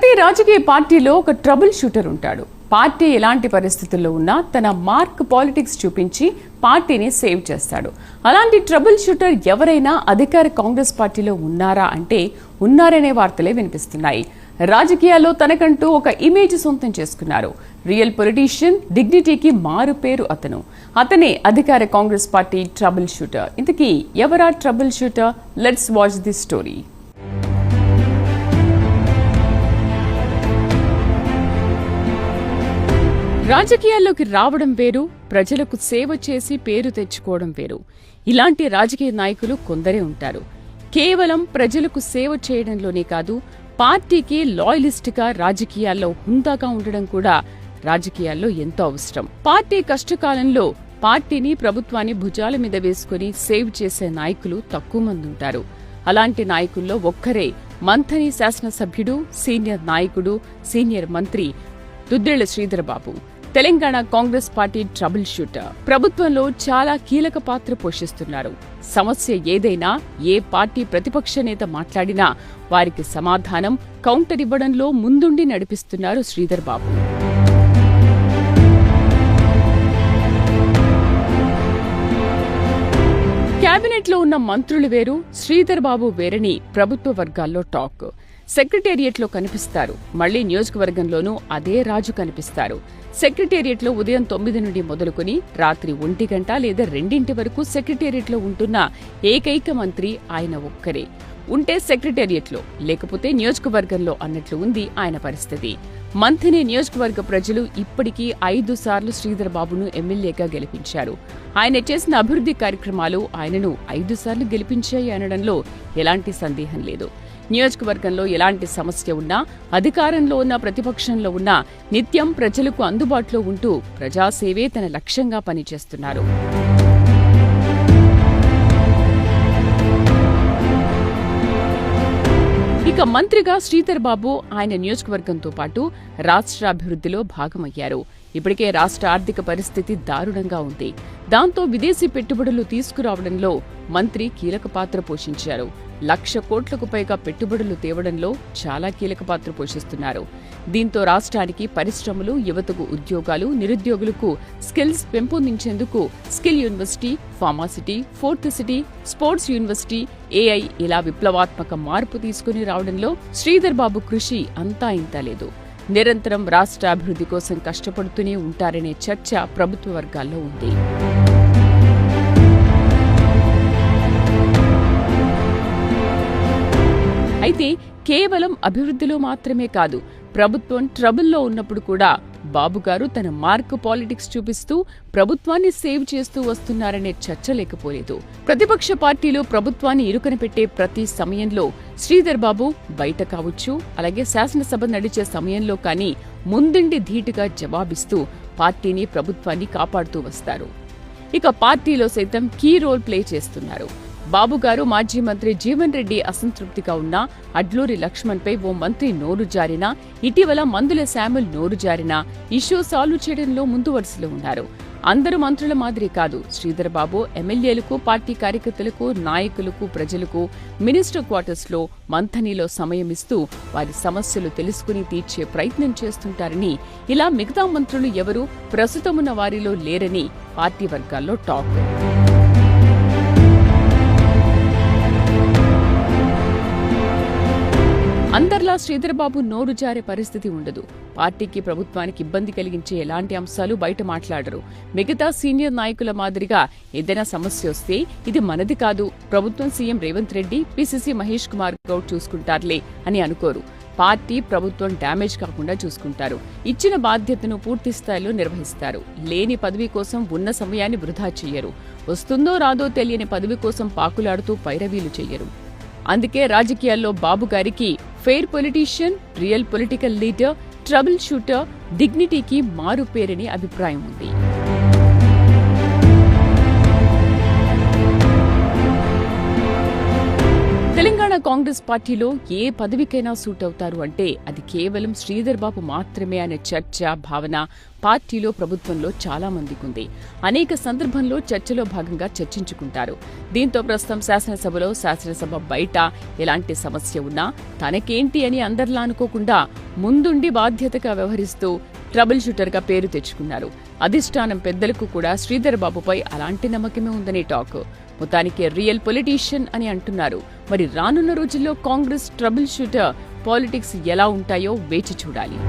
ప్రతి రాజకీయ పార్టీలో ఒక ట్రబుల్ షూటర్ ఉంటాడు. పార్టీ ఎలాంటి పరిస్థితుల్లో ఉన్నా తన మార్క్ పాలిటిక్స్ చూపించి పార్టీని సేవ్ చేస్తాడు. అలాంటి ట్రబుల్ షూటర్ ఎవరైనా అధికార కాంగ్రెస్ పార్టీలో ఉన్నారా అంటే ఉన్నారనే వార్తలే వినిపిస్తున్నాయి. రాజకీయాల్లో తనకంటూ ఒక ఇమేజ్ సొంతం చేసుకున్నారు. రియల్ పొలిటీషియన్, డిగ్నిటీకి మారు పేరు అతనే అధికార కాంగ్రెస్ పార్టీ ట్రబుల్ షూటర్. ఇంతకీ ఎవరా trouble shooter? Let's watch the story. రాజకీయాల్లోకి రావడం వేరు, ప్రజలకు సేవ చేసి పేరు తెచ్చుకోవడం వేరు. ఇలాంటి రాజకీయ నాయకులు కొందరే ఉంటారు. కేవలం ప్రజలకు సేవ చేయడంలోనే కాదు, పార్టీకి లాయలిస్ట్గా రాజకీయాల్లో హుందాగా ఉండడం కూడా రాజకీయాల్లో ఎంతో అవసరం. పార్టీ కష్టకాలంలో పార్టీని, ప్రభుత్వాన్ని భుజాల మీద వేసుకుని సేవ్ చేసే నాయకులు తక్కువ మంది ఉంటారు. అలాంటి నాయకుల్లో ఒక్కరే మంథని శాసనసభ్యుడు, సీనియర్ నాయకుడు, సీనియర్ మంత్రి Duddilla Sridhar Babu. Telangana Congress party trouble shooter. ప్రభుత్వంలో చాలా కీలక పాత్ర పోషిస్తున్నారు. సమస్య ఏదైనా, ఏ పార్టీ ప్రతిపక్ష నేత మాట్లాడినా వారికి సమాధానం, కౌంటర్ ఇవ్వడంలో ముందుండి నడిపిస్తున్నారు శ్రీధర్ బాబు. కేబినెట్లో ఉన్న మంత్రులు వేరు, శ్రీధర్ బాబు వేరని ప్రభుత్వ వర్గాల్లో టాక్. సెక్రటేరియట్లో కనిపిస్తారు, మళ్లీ నియోజకవర్గంలోనూ అదే రాజు కనిపిస్తారు. సెక్రటేరియట్లో ఉదయం 9 నుండి మొదలుకొని రాత్రి 1 గంట లేదా 2 వరకు సెక్రటేరియట్లో ఉంటున్న ఏకైక మంత్రి ఆయన ఒక్కరే. ఉంటే సెక్రటేరియట్లో, లేకపోతే నియోజకవర్గంలో అన్నట్లు ఉంది ఆయన పరిస్థితి. మంథని నియోజకవర్గ ప్రజలు ఇప్పటికీ 5 సార్లు శ్రీధర్ బాబును ఎమ్మెల్యేగా గెలిపించారు. ఆయన చేసిన అభివృద్ధి కార్యక్రమాలు ఆయనను 5 సార్లు గెలిపించాయి అనడంలో ఎలాంటి సందేహం లేదు. నియోజకవర్గంలో ఎలాంటి సమస్య ఉన్నా, అధికారంలో ఉన్న ప్రతిపక్షంలో ఉన్నా నిత్యం ప్రజలకు అందుబాటులో ఉంటూ ప్రజాసేవే తన లక్ష్యంగా పనిచేస్తున్నారు. ఇక మంత్రిగా శ్రీధర్ బాబు ఆయన నియోజకవర్గంతో పాటు రాష్ట్రాభివృద్ధిలో భాగమయ్యారు. ఇప్పటికే రాష్ట్ర ఆర్థిక పరిస్థితి దారుణంగా ఉంది. దాంతో విదేశీ పెట్టుబడులు తీసుకురావడంలో మంత్రి కీలక పాత్ర పోషించారు. 1,00,000 కోట్లకు పైగా పెట్టుబడులు తేవడంలో చాలా కీలక పాత్ర పోషిస్తున్నారు. దీంతో రాష్ట్రానికి పరిశ్రమలు, యువతకు ఉద్యోగాలు, నిరుద్యోగులకు స్కిల్స్ పెంపొందించేందుకు skill university, pharma city, fourth city, sports university, AI ఇలా విప్లవాత్మక మార్పు తీసుకుని రావడంలో శ్రీధర్ బాబు కృషి అంతా ఇంతా లేదు. నిరంతరం రాష్ట్ర అభివృద్ధి కోసం కష్టపడుతూనే ఉంటారనే చర్చ ప్రభుత్వ వర్గాల్లో ఉంది. అయితే కేవలం అభివృద్ధిలో మాత్రమే కాదు, ప్రభుత్వం ట్రబుల్లో ఉన్నప్పుడు కూడా బాబుగారు తన మార్క్ పాలిటిక్స్ చూపిస్తూ ప్రభుత్వాన్ని సేవ్ చేస్తూ వస్తున్నారనే చర్చ లేకపోలేదు. ప్రతిపక్ష పార్టీలు ప్రభుత్వాన్ని ఇరుకన పెట్టే ప్రతి సమయంలో శ్రీధర్ బాబు బయట కావచ్చు, అలాగే శాసనసభ నడిచే సమయంలో కానీ ముందుండి ధీటుగా జవాబిస్తూ పార్టీని, ప్రభుత్వాన్ని కాపాడుతూ వస్తారు. ఇక పార్టీలో సైతం కీ రోల్ ప్లే చేస్తున్నారు. బాబుగారు మాజీ మంత్రి జీవన్ రెడ్డి అసంతృప్తిగా ఉన్న అడ్లూరి లక్ష్మణ్పై ఓ మంత్రి నోరు జారినా, ఇటీవల మందుల శామ్యూల్ నోరు జారినా ఇష్యూ సాల్వ్ చేయడంలో ముందు వరుసలో ఉన్నారు. అందరూ మంత్రుల మాదిరి కాదు, శ్రీధర్ బాబు ఎమ్మెల్యేలకు, పార్టీ కార్యకర్తలకు, నాయకులకు, ప్రజలకు మినిస్టర్ క్వార్టర్స్లో, మంథనిలో సమయం ఇస్తూ వారి సమస్యలు తెలుసుకుని తీర్చే ప్రయత్నం చేస్తుంటారని, ఇలా మిగతా మంత్రులు ఎవరూ ప్రస్తుతమున్న వారిలో లేరని పార్టీ వర్గాల్లో టాక్. అందర్లా శ్రీధర్ బాబు నోరు జారే పరిస్థితి ఉండదు. పార్టీకి, ప్రభుత్వానికి ఇబ్బంది కలిగించే ఎలాంటి అంశాలు బయట మాట్లాడరు. మిగతా సీనియర్ నాయకుల మాదిరిగా ఏదైనా సమస్య వస్తే ఇది మనది కాదు, ప్రభుత్వం, సీఎం రేవంత్ రెడ్డి, పీసీసీ మహేష్ కుమార్ గౌడ్ చూసుకుంటారులే అని అనుకోరు. పార్టీ, ప్రభుత్వం డ్యామేజ్ కాకుండా చూసుకుంటారు. ఇచ్చిన బాధ్యతను పూర్తి స్థాయిలో నిర్వహిస్తారు. లేని పదవి కోసం ఉన్న సమయాన్ని వృధా చెయ్యరు. వస్తుందో రాదో తెలియని పదవి కోసం పాకులాడుతూ పైరవీలు చెయ్యరు. అందుకే రాజకీయాల్లో బాబు గారికి fair politician, real political leader, trouble shooter, డిగ్నిటీకి మారు పేరని అభిప్రాయం ఉంది. తెలంగాణ కాంగ్రెస్ పార్టీలో ఏ పదవికైనా సూట్ అవుతారు అంటే అది కేవలం శ్రీధర్ బాబు మాత్రమే అనే చర్చ, భావన పార్టీలో, ప్రభుత్వంలో చాలా మందికి ఉంది. అనేక సందర్భంలో చర్చలో భాగంగా చర్చించుకుంటారు. దీంతో ప్రస్తుతం శాసనసభ బయట ఎలాంటి సమస్య ఉన్నా తనకేంటి అని అందరిలా అనుకోకుండా ముందుండి బాధ్యతగా వ్యవహరిస్తూ ట్రబుల్ షూటర్గా పేరు తెచ్చుకున్నారు. అధిష్టానం పెద్దలకు కూడా శ్రీధర్ బాబుపై అలాంటి నమ్మకమే ఉందనే టాక్. మొత్తానికి రియల్ పొలిటీషియన్ అని అంటున్నారు. మరి రానున్న రోజుల్లో కాంగ్రెస్ ట్రబుల్ షూటర్ పాలిటిక్స్ ఎలా ఉంటాయో వేచి చూడాలి.